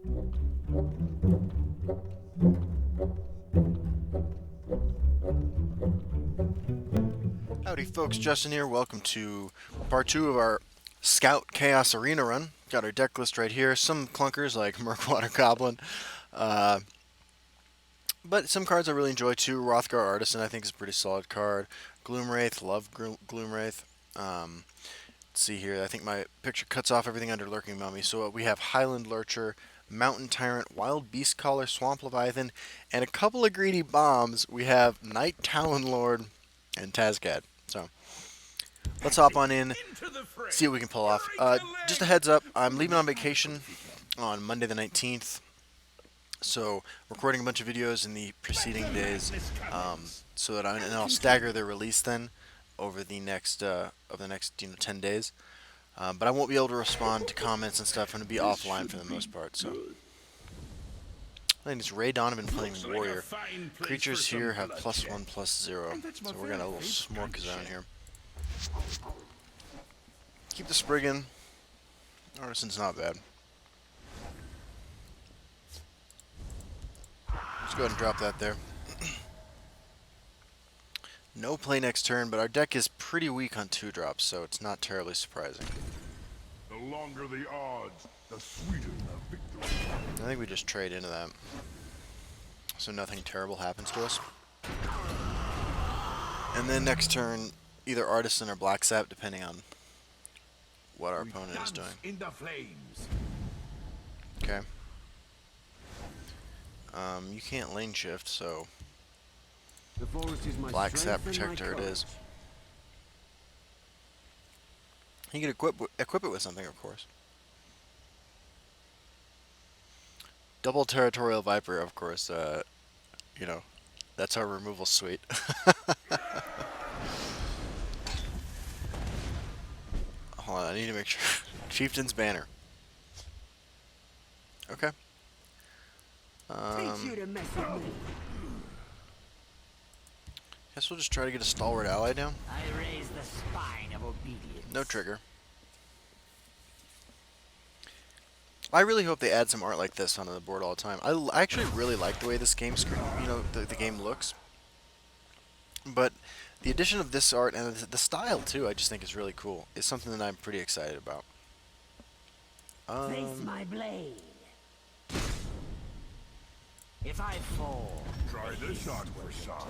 Howdy folks, Justin here. Welcome to part 2 of our Scout Chaos Arena run. Got our deck list right here. Some clunkers like Murkwater Goblin. Uh, but some cards I really enjoy too. Rothgar Artisan I think is a pretty solid card. Gloomwraith, love Gloomwraith. Let's see here. I think my picture cuts off everything under Lurking Mummy. So we have Highland Lurcher, Mountain Tyrant, Wild Beast Caller, Swamp Leviathan, and a couple of greedy bombs. We have Night Talon Lord and Tazcad. So let's hop on in, see what we can pull off. Just a heads up, I'm leaving on vacation on Monday the 19th. So recording a bunch of videos in the preceding days, so that and I'll stagger their release then over the next 10 days. But I won't be able to respond to comments and stuff. I'm going to be offline for the most part. So I think it's Ray Donovan playing Warrior. Creatures here have +1/+0, so we're gonna a little smork zone here. Keep the Spriggan. Artisan's not bad. Let's go ahead and drop that there. No play next turn, but our deck is pretty weak on 2-drops, so it's not terribly surprising. The longer the odds, the sweeter the victory. I think we just trade into that, so nothing terrible happens to us. And then next turn, either Artisan or Black Sap, depending on what our opponent is doing. In the flames. Okay. You can't lane shift, so The forest is my Black Sap strength and my Protector it is. courage. You can equip it with something, of course. Double Territorial Viper, of course. You know, that's our removal suite. Hold on, I need to make sure. Chieftain's Banner. Okay. Teach you to mess with me. Guess we'll just try to get a stalwart ally down. I raise the spine of obedience. No trigger. I really hope they add some art like this onto the board all the time. I actually really like the way this game the game looks. But the addition of this art and the style too, I just think is really cool. It's something that I'm pretty excited about. Face my blade. If I fall, Try this on for size.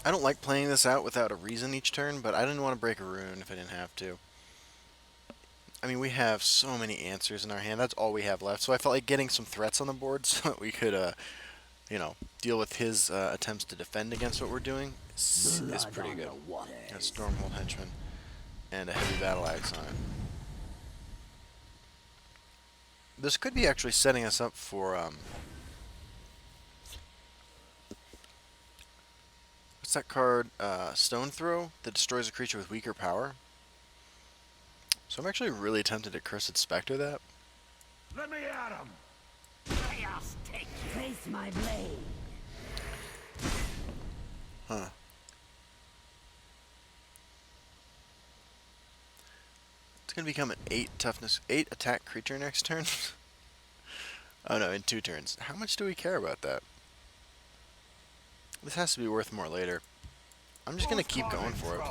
I don't like playing this out without a reason each turn, but I didn't want to break a rune if I didn't have to. I mean, we have so many answers in our hand. That's all we have left. So I felt like getting some threats on the board so that we could, you know, deal with his attempts to defend against what we're doing is pretty good. A Stormhold Henchman and a Heavy Battle Axe on it. This could be actually setting us up for, what's that card? Stone Throw that destroys a creature with weaker power. So I'm actually really tempted to Cursed Spectre that. Let me at him. chaos take you. Face my blade. Huh. It's gonna become an 8 toughness, 8 attack creature next turn. Oh no, in 2 turns. How much do we care about that? This has to be worth more later. I'm just gonna keep going for it.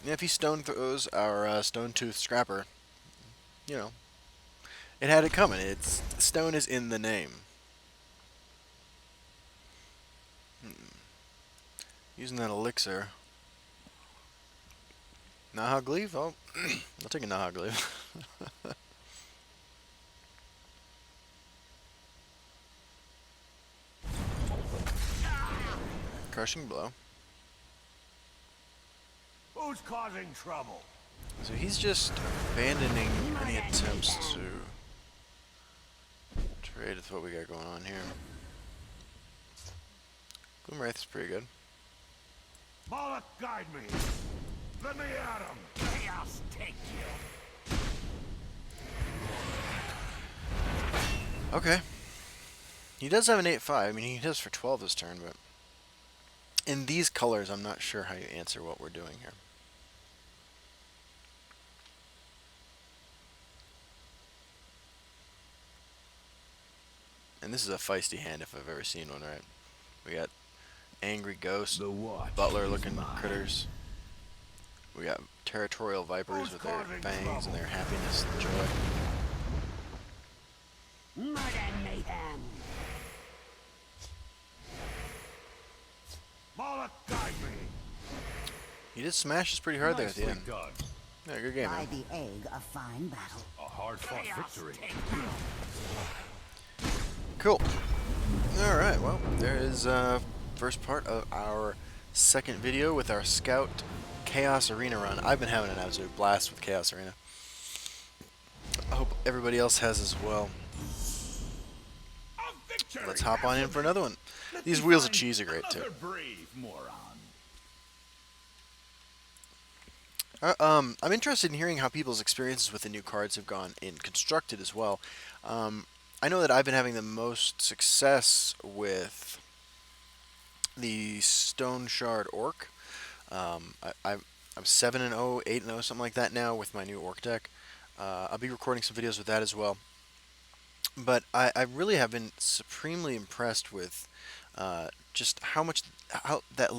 And if he stone throws our Stone Tooth Scrapper, you know, it had it coming. It's stone is in the name. Using that elixir. Nahagleave? Oh, I'll take a Nahagleave. Crushing Blow. Who's causing trouble? So he's just abandoning any attempts to trade with what we got going on here. Gloomwraith is pretty good. Moloch, guide me. Let me at him. Chaos take you. Okay. He does have an 8/5. I mean, he does for 12 this turn, but in these colors, I'm not sure how you answer what we're doing here. And this is a feisty hand if I've ever seen one, right? We got angry ghost, The watch is butler-looking mine. critters. We got territorial vipers Who's with their causing fangs and trouble? their happiness and joy. Murder mayhem. Moloch, guide me. He did smash us pretty hard there at the Nicely end. done. Yeah, good game, By man. the egg, a fine battle. A hard-fought victory. Cool. All right. Well, there is first part of our second video with our Scout Chaos Arena run. I've been having an absolute blast with Chaos Arena. I hope everybody else has as well. A victory. Let's hop on in for another one. Let These me wheels of find cheese are great too. another brave moron. I'm interested in hearing how people's experiences with the new cards have gone in Constructed as well. I know that I've been having the most success with the Stone Shard Orc. I'm 7-0, 8-0, something like that now with my new Orc deck. I'll be recording some videos with that as well. But I really have been supremely impressed with just how that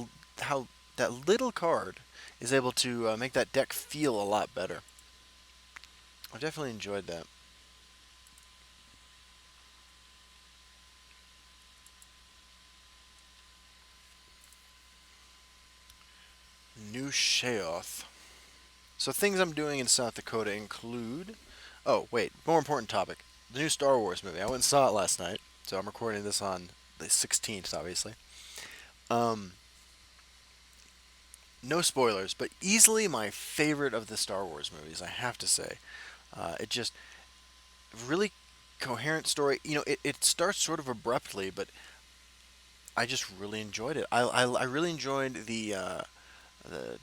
little card is able to make that deck feel a lot better. I've definitely enjoyed that. New Sheoth. So things I'm doing in South Dakota include... Oh, wait, more important topic. The new Star Wars movie. I went and saw it last night, so I'm recording this on the 16th, obviously. No spoilers, but easily my favorite of the Star Wars movies, I have to say. It just... Really coherent story. You know, it starts sort of abruptly, but I just really enjoyed it. I really enjoyed the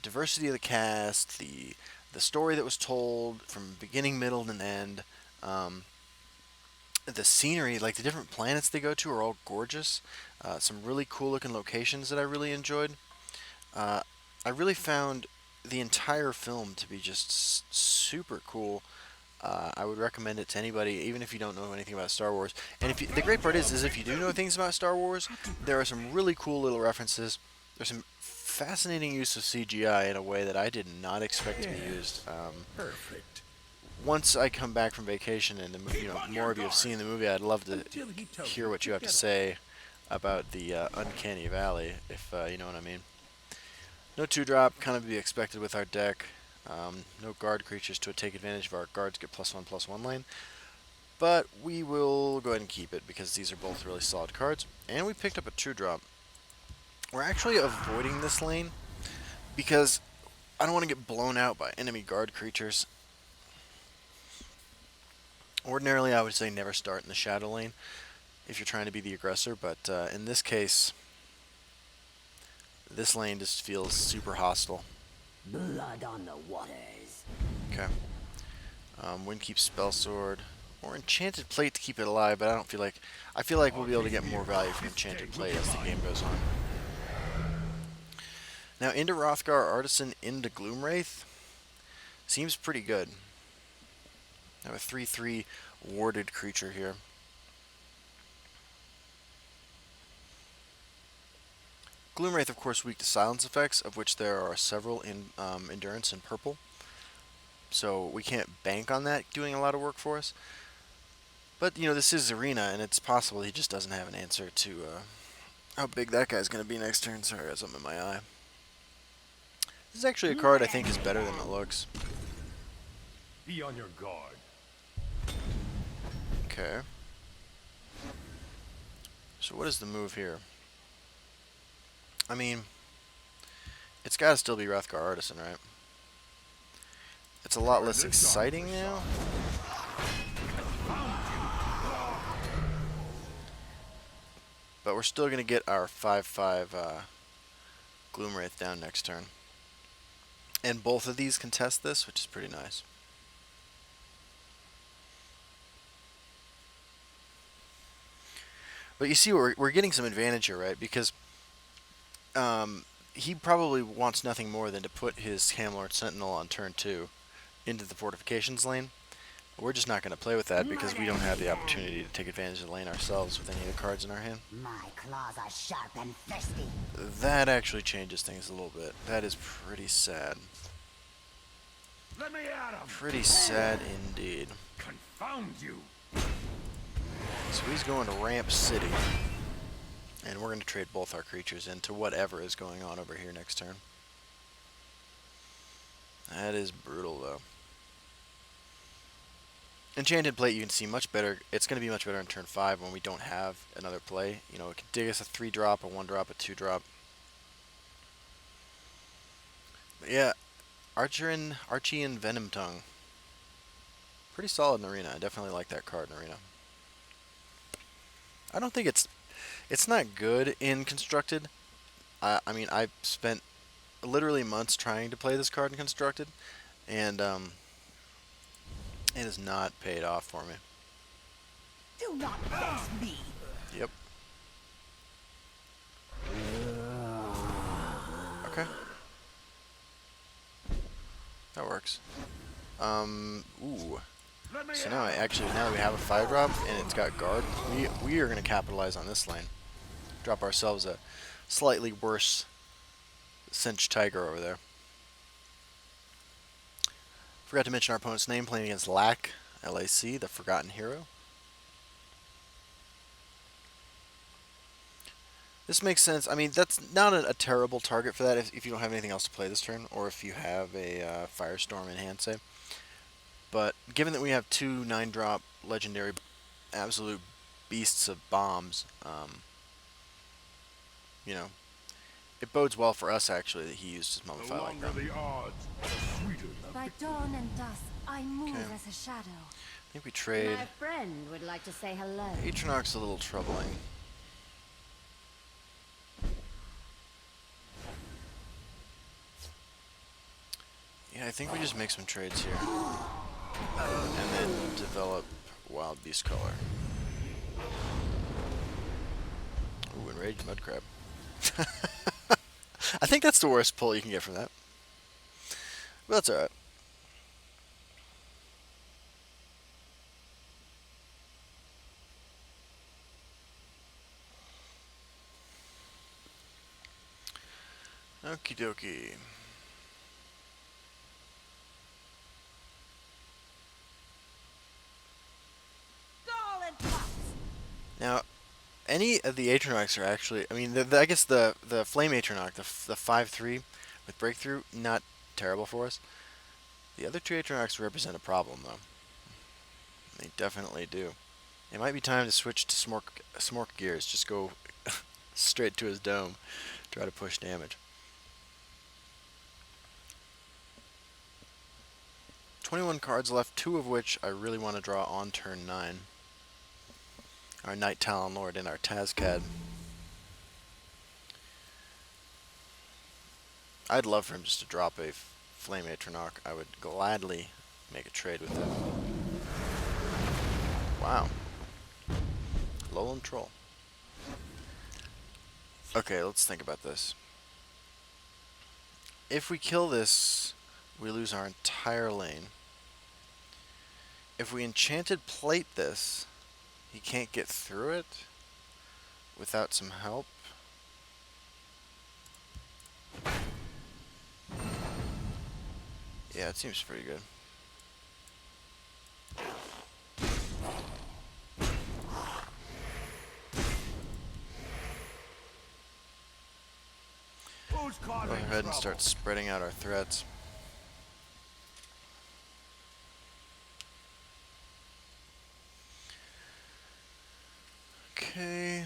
diversity of the cast, the story that was told from beginning, middle, and end. The scenery, like the different planets they go to, are all gorgeous. Some really cool looking locations that I really enjoyed. I really found the entire film to be just super cool. I would recommend it to anybody, even if you don't know anything about Star Wars. And the great part is if you do know things about Star Wars, there are some really cool little references. There's some fascinating use of CGI in a way that I did not expect to be used. Perfect. Once I come back from vacation and more of you have seen the movie, I'd love to Until he tells hear me what to you have to get say about the Uncanny Valley, if you know what I mean. No 2-drop, kind of to be expected with our deck. No guard creatures to take advantage of our guards get +1/+1 lane. But we will go ahead and keep it because these are both really solid cards. And we picked up a 2-drop. We're actually avoiding this lane because I don't want to get blown out by enemy guard creatures. Ordinarily, I would say never start in the shadow lane if you're trying to be the aggressor, but in this case, this lane just feels super hostile. Blood on the waters. Okay. Windkeep Spell Sword or Enchanted Plate to keep it alive, but I feel like we'll be able to get more value from Enchanted Plate as the game goes on. Now into Rothgar Artisan, into Gloomwraith. Seems pretty good. I have a 3/3 warded creature here. Gloomwraith, of course, weak to silence effects, of which there are several in Endurance and Purple. So we can't bank on that doing a lot of work for us. But, you know, this is Arena, and it's possible he just doesn't have an answer to how big that guy's going to be next turn. Sorry, I have something in my eye. This is actually a card I think is better than it looks. Be on your guard. Okay. So what is the move here? I mean, it's got to still be Rothgar Artisan, right? It's a lot less exciting now. But we're still going to get our 5/5 Gloomwraith down next turn. And both of these contest this, which is pretty nice. But you see, we're getting some advantage here, right? Because he probably wants nothing more than to put his Hamlord Sentinel on turn 2 into the fortifications lane. We're just not going to play with that because we Murder don't have the them. opportunity to take advantage of the lane ourselves with any of the cards in our hand. My claws are sharp and thirsty. That actually changes things a little bit. That is pretty sad. Let me at him! Pretty sad indeed. Confound you! So he's going to Ramp City. And we're going to trade both our creatures into whatever is going on over here next turn. That is brutal, though. Enchanted Plate you can see much better. It's going to be much better in turn 5 when we don't have another play. You know, it can dig us a 3-drop, a 1-drop, a 2-drop. But yeah, Archie and Venom Tongue. Pretty solid in Arena. I definitely like that card in Arena. I don't think it's not good in Constructed. I mean, I spent literally months trying to play this card in Constructed, and it has not paid off for me. Do not face me. Yep. Okay. That works. Ooh. Let me So at now now that we have a 5-drop and it's got guard, we are going to capitalize on this lane. Drop ourselves a slightly worse Cinch Tiger over there. Forgot to mention our opponent's name, playing against Lac, L-A-C, the Forgotten Hero. This makes sense. I mean, that's not a terrible target for that if you don't have anything else to play this turn, or if you have a Firestorm in hand, say. But given that we have 2 9-drop legendary absolute beasts of bombs, you know, it bodes well for us, actually, that he used his The Mummify like longer that. the odds, the sweeter the By dawn and dusk, I move as a shadow. I think we trade. My friend would like to say hello. Atronach's a little troubling. Yeah, I think we just make some trades here. And then develop Wild Beast Color. Ooh, Enraged Mudcrab. I think that's the worst pull you can get from that. But that's alright. Okie dokie. Now, any of the Atronachs are actually, I mean, I guess the Flame Atronach, the 5/3 with Breakthrough, not terrible for us. The other 2 Atronachs represent a problem, though. They definitely do. It might be time to switch to Smork gears. Just go straight to his dome. Try to push damage. 21 cards left, 2 of which I really want to draw on turn 9. Our Night Talon Lord and our Tazcad. I'd love for him just to drop a Flame Atronach. I would gladly make a trade with him. Wow. Lowland Troll. Okay, let's think about this. If we kill this, we lose our entire lane. If we Enchanted Plate this, he can't get through it without some help. Yeah, it seems pretty good. Who's Go causing ahead and trouble? start spreading out our threats. Okay.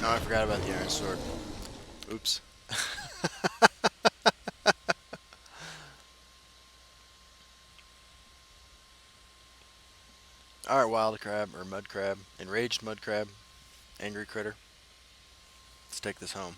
Oh, I forgot about the Iron Sword. Oops. Alright, Wild Crab, or Mud Crab. Enraged Mud Crab. Angry Critter. Let's take this home.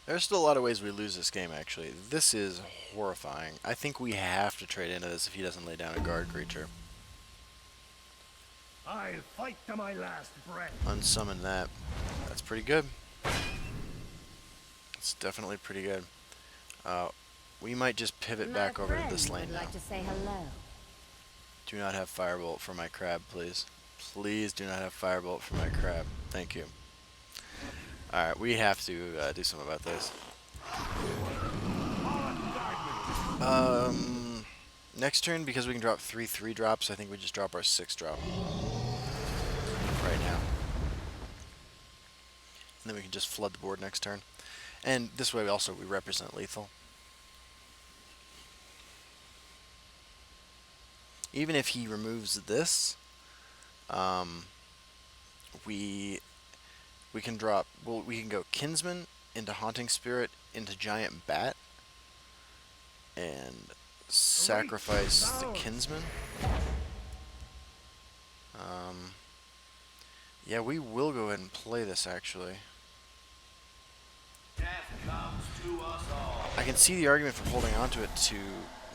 There's still a lot of ways we lose this game, actually. This is horrifying. I think we have to trade into this if he doesn't lay down a guard creature. I'll fight to my last breath. Unsummon that. That's pretty good. It's definitely pretty good. We might just pivot back over to this lane would now. like to say hello. Do not have Firebolt for my crab, please. Please do not have Firebolt for my crab. Thank you. Alright, we have to do something about this. Next turn, because we can drop 3 3-drops, I think we just drop our 6-drop. Right now. And then we can just flood the board next turn. And this way also we represent lethal. Even if he removes this, we can drop, well, we can go Kinsman into Haunting Spirit into Giant Bat and sacrifice the Kinsman. Yeah, we will go ahead and play this actually. Death comes to us all. I can see the argument for holding onto it to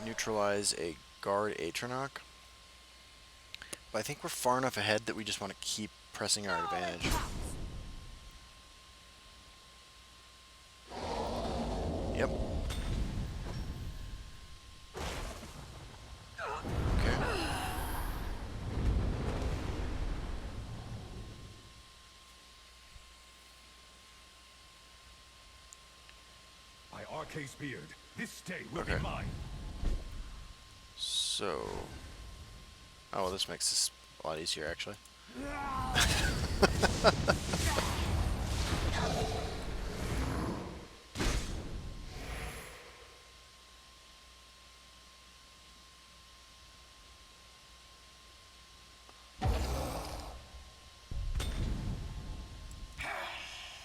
neutralize a guard Atronach. But I think we're far enough ahead that we just want to keep pressing our advantage. Yep. Okay. By Arcade's beard, this day will Okay. be mine. So... Oh, well, this makes this a lot easier, actually.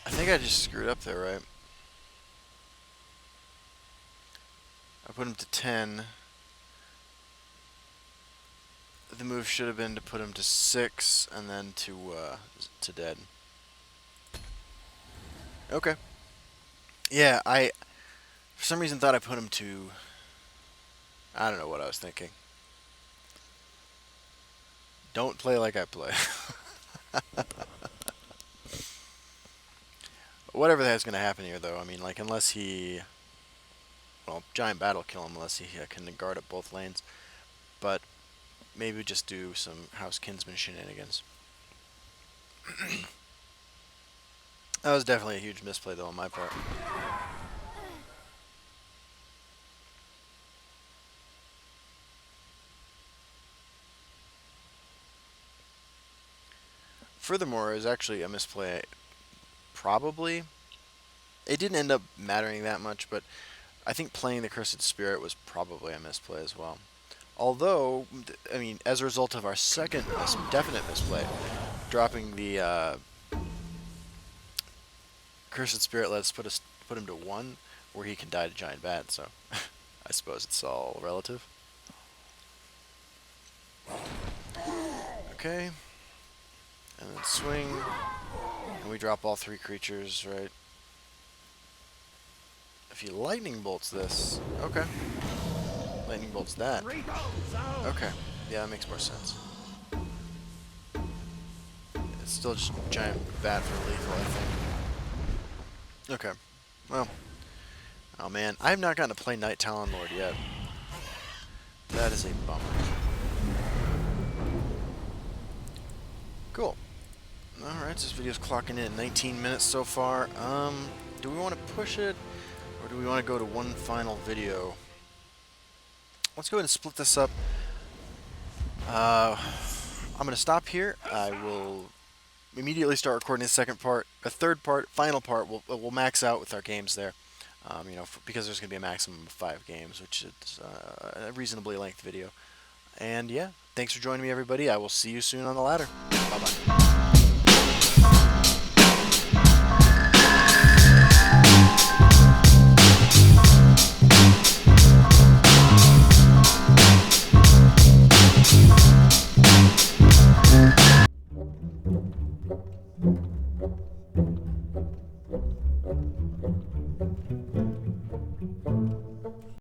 I think I just screwed up there, right? I put him to 10. The move should have been to put him to 6 and then to dead. Okay. Yeah, I for some reason thought I put him to, I don't know what I was thinking. Don't play like I play. Whatever the heck's gonna happen here, though, I mean, like, unless he, well, Giant Bat will kill him unless he can guard up both lanes. But maybe we just do some House Kinsman shenanigans. That was definitely a huge misplay, though, on my part. Furthermore, it was actually a misplay. Probably. It didn't end up mattering that much, but I think playing the Cursed Spirit was probably a misplay as well. Although, I mean, as a result of our second definite misplay, dropping the Cursed Spirit lets put him to 1, where he can die to Giant Bat, so I suppose it's all relative. Okay. And then swing. And we drop all 3 creatures, right? If he lightning bolts this, okay. Lightning bolts that. Okay, yeah, that makes more sense. It's still just Giant Bat for lethal, I think. Okay, well. Oh man, I have not gotten to play Night Talon Lord yet. That is a bummer. Cool. Alright, so this video's clocking in at 19 minutes so far. Do we want to push it? Or do we want to go to one final video? Let's go ahead and split this up. I'm going to stop here. I will immediately start recording the second part. The third part, final part, we'll max out with our games there. You know, because there's going to be a maximum of 5 games, which is a reasonably length video. And yeah, thanks for joining me, everybody. I will see you soon on the ladder. Bye-bye.